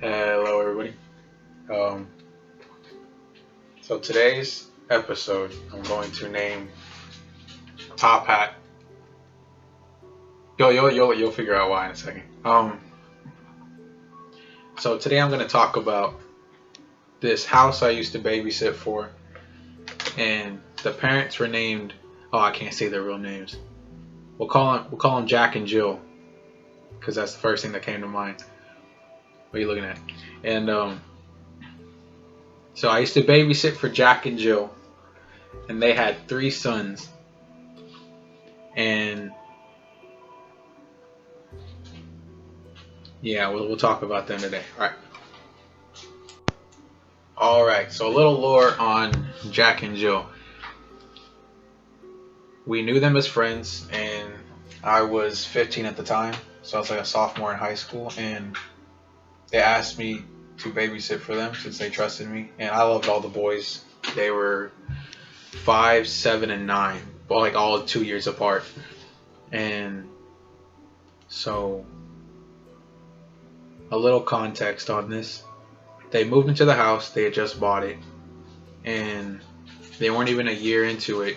Hello, everybody. Um, so today's episode, I'm going to name TopHat. You'll figure out why in a second. So today I'm going to talk about this house I used to babysit for, and the parents were named. Oh, I can't say their real names. We'll call them Jack and Jill, because that's the first thing that came to mind. What are you looking at? And so I used to babysit for Jack and Jill, and they had 3 sons. And yeah, we'll talk about them today. All right. So a little lore on Jack and Jill. We knew them as friends, and I was 15 at the time, so I was like a sophomore in high school, and they asked me to babysit for them since they trusted me, and I loved all the boys. They were 5, 7, and 9, but like all 2 years apart. And so a little context on this. They moved into the house, they had just bought it, and they weren't even a year into it,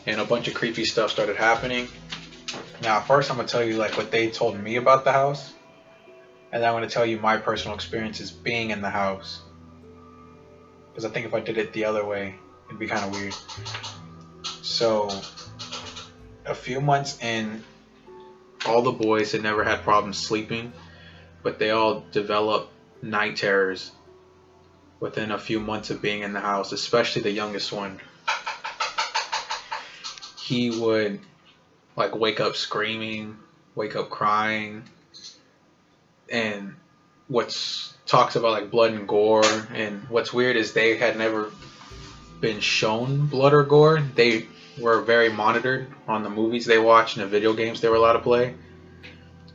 and a bunch of creepy stuff started happening. Now, first I'm going to tell you like what they told me about the house, and then I'm going to tell you my personal experiences being in the house. Because I think if I did it the other way, it'd be kind of weird. So, a few months in, all the boys had never had problems sleeping, but they all developed night terrors within a few months of being in the house, especially the youngest one. He would like wake up screaming, wake up crying, and talks about like blood and gore. And what's weird is they had never been shown blood or gore. They were very monitored on the movies they watched and the video games they were allowed to play.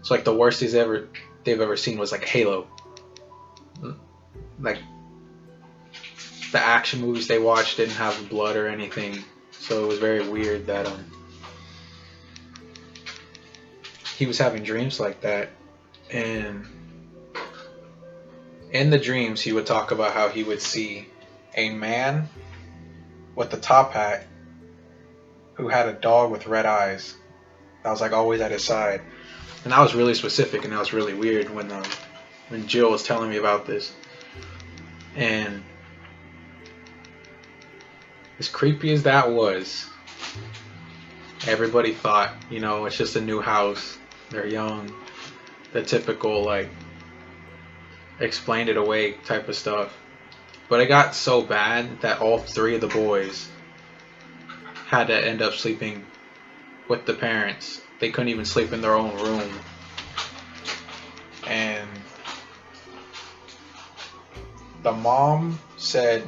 So like the worst they've ever seen was like Halo. Like the action movies they watched didn't have blood or anything, so it was very weird that he was having dreams like that. And in the dreams he would talk about how he would see a man with the top hat who had a dog with red eyes that was like always at his side. And that was really specific, and that was really weird when Jill was telling me about this. And as creepy as that was, everybody thought, it's just a new house, they're young, the typical like explained it away type of stuff. But it got so bad that all 3 of the boys had to end up sleeping with the parents. They couldn't even sleep in their own room. And the mom said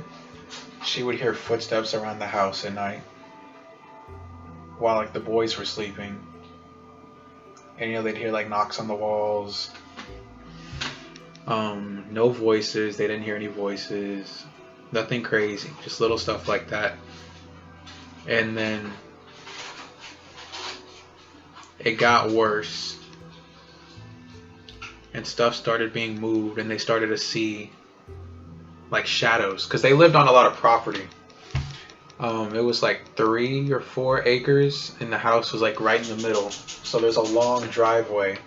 she would hear footsteps around the house at night while like the boys were sleeping. And they'd hear like knocks on the walls. No voices. They didn't hear any voices. Nothing crazy. Just little stuff like that. And then it got worse. And stuff started being moved, and they started to see like shadows, because they lived on a lot of property. It was like 3 or 4 acres, and the house was like right in the middle. So there's a long driveway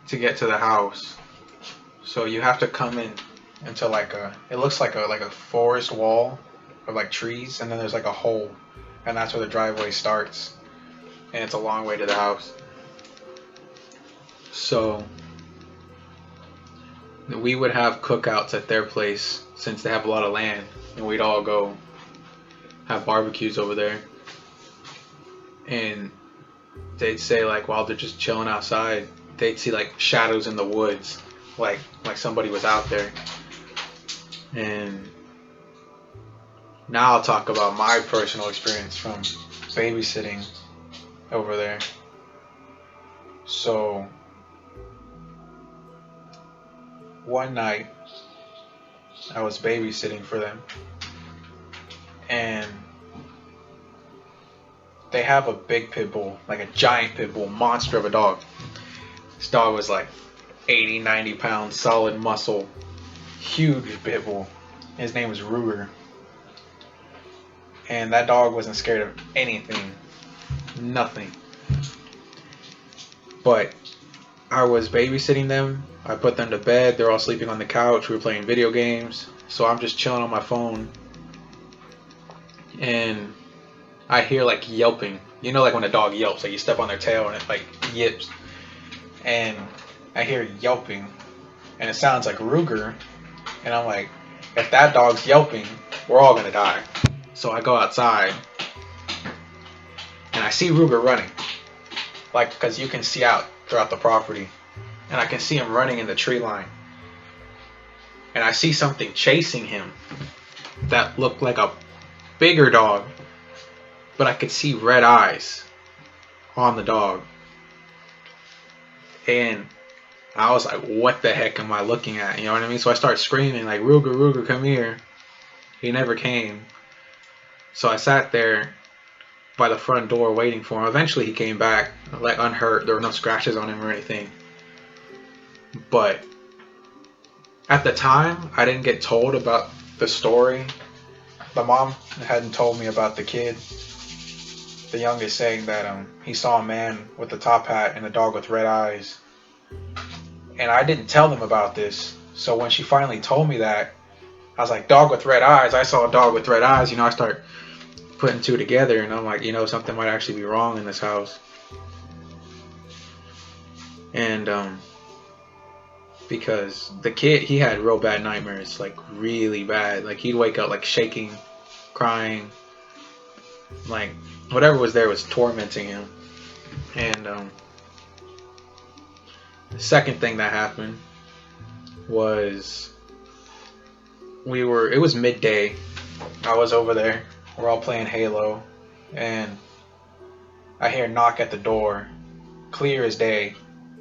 to get to the house. So you have to come in into it looks like a forest wall of like trees, and then there's like a hole, and that's where the driveway starts. And it's a long way to the house. So we would have cookouts at their place since they have a lot of land, and we'd all go have barbecues over there. And they'd say like while they're just chilling outside, they'd see like shadows in the woods, like somebody was out there. And now I'll talk about my personal experience from babysitting over there. So one night I was babysitting for them, and they have a big pit bull, like a giant pit bull, monster of a dog. This dog was like 80, 90 pounds, solid muscle, huge pit bull. His name was Ruger. And that dog wasn't scared of anything. Nothing. But I was babysitting them. I put them to bed. They're all sleeping on the couch. We were playing video games. So I'm just chilling on my phone. And I hear like yelping. You know, like when a dog yelps, like you step on their tail and it like yips. And I hear yelping. And it sounds like Ruger. And I'm like, if that dog's yelping, we're all going to die. So I go outside. And I see Ruger running. Like, because you can see out throughout the property. And I can see him running in the tree line. And I see something chasing him that looked like a bigger dog. But I could see red eyes on the dog. And I was like, what the heck am I looking at? You know what I mean? So I start screaming like, Ruger, Ruger, come here. He never came. So I sat there by the front door waiting for him. Eventually he came back, like unhurt. There were no scratches on him or anything. But at the time, I didn't get told about the story. The mom hadn't told me about the kid. The youngest saying that he saw a man with a top hat and a dog with red eyes. And I didn't tell them about this. So when she finally told me that, I was like, dog with red eyes. I saw a dog with red eyes. You know, I start putting two together. And I'm like, you know, something might actually be wrong in this house. And because the kid, he had real bad nightmares. Like, really bad. Like, he'd wake up, like, shaking, crying. Like, whatever was there was tormenting him. And the second thing that happened was it was midday. I was over there. We're all playing Halo. And I hear a knock at the door. Clear as day.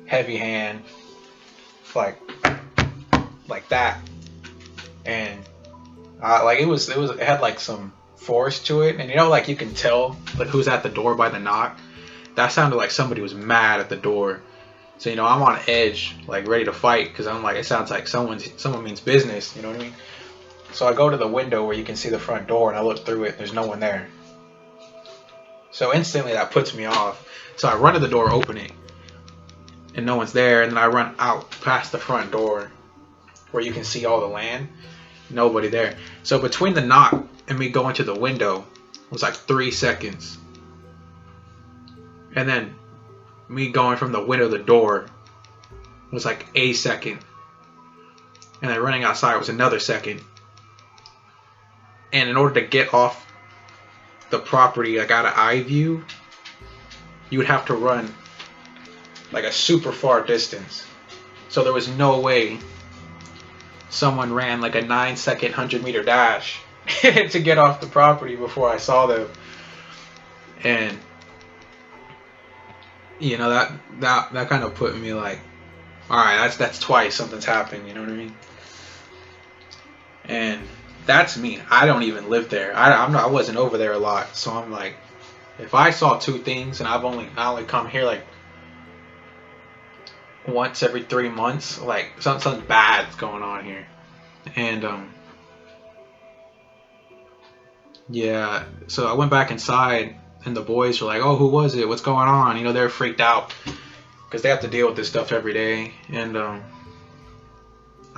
Heavy hand. Like that. And like it had like some force to it. And you know, like you can tell like who's at the door by the knock. That sounded like somebody was mad at the door. So, you know, I'm on edge, like ready to fight, because I'm like, it sounds like someone means business, you know what I mean? So I go to the window where you can see the front door, and I look through it, there's no one there. So instantly that puts me off. So I run to the door, open it, and no one's there, and then I run out past the front door where you can see all the land, nobody there. So between the knock and me going to the window was like 3 seconds. And then me going from the window to the door was like a second. And then running outside was another second. And in order to get off the property, like out of eye view, you would have to run like a super far distance. So there was no way someone ran like a 9-second 100-meter dash to get off the property before I saw them. And you know, that kind of put me like, all right, that's twice something's happened, you know what I mean? And that's me. I don't even live there. I wasn't over there a lot, so I'm like, if I saw two things and I only come here like once every 3 months, like something bad's going on here. And yeah, so I went back inside. And the boys were like, oh, who was it? What's going on? You know, they're freaked out because they have to deal with this stuff every day. And I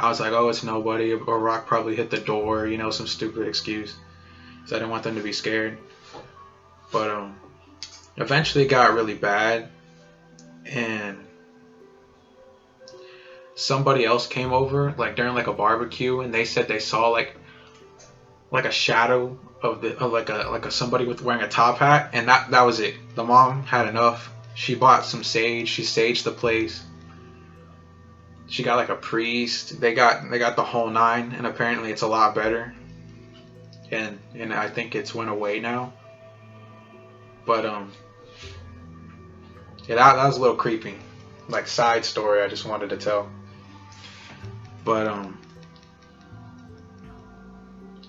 was like, oh, it's nobody. A rock probably hit the door. You know, some stupid excuse. So I didn't want them to be scared. But eventually it got really bad. And somebody else came over, like during like a barbecue. And they said they saw like a shadow of like a somebody with wearing a top hat, and that was it. The mom had enough. She bought some sage. She saged the place. She got like a priest. They got the whole nine, and apparently it's a lot better. And I think it's went away now. But yeah, that was a little creepy. Like side story I just wanted to tell. But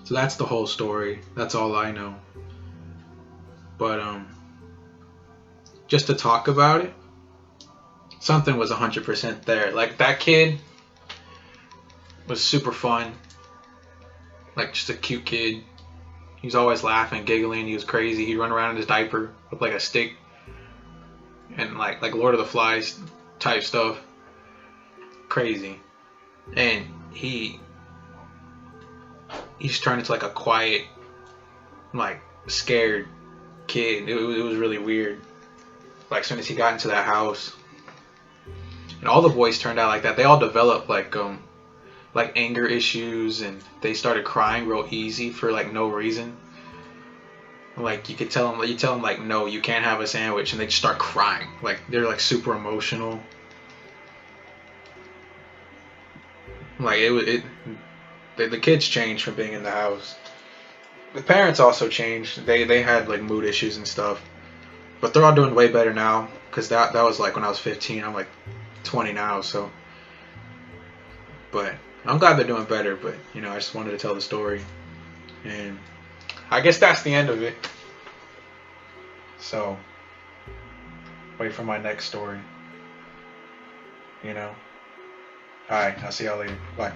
so that's the whole story. That's all I know. But just to talk about it, something was 100% there. Like that kid was super fun, like just a cute kid. He was always laughing, giggling. He was crazy. He'd run around in his diaper with like a stick and like Lord of the Flies type stuff. Crazy. And he's turned into like a quiet, like scared kid. It was really weird. Like as soon as he got into that house, and all the boys turned out like that. They all developed like anger issues, and they started crying real easy for like no reason. Like you tell them like, no, you can't have a sandwich, and they just start crying. Like they're like super emotional. Like the kids changed from being in the house. The parents also changed. They had like mood issues and stuff, but they're all doing way better now. Cause that was like when I was 15. I'm like 20 now, so. But I'm glad they're doing better. But you know, I just wanted to tell the story, and I guess that's the end of it. So wait for my next story. You know. All right, I'll see y'all later. Bye.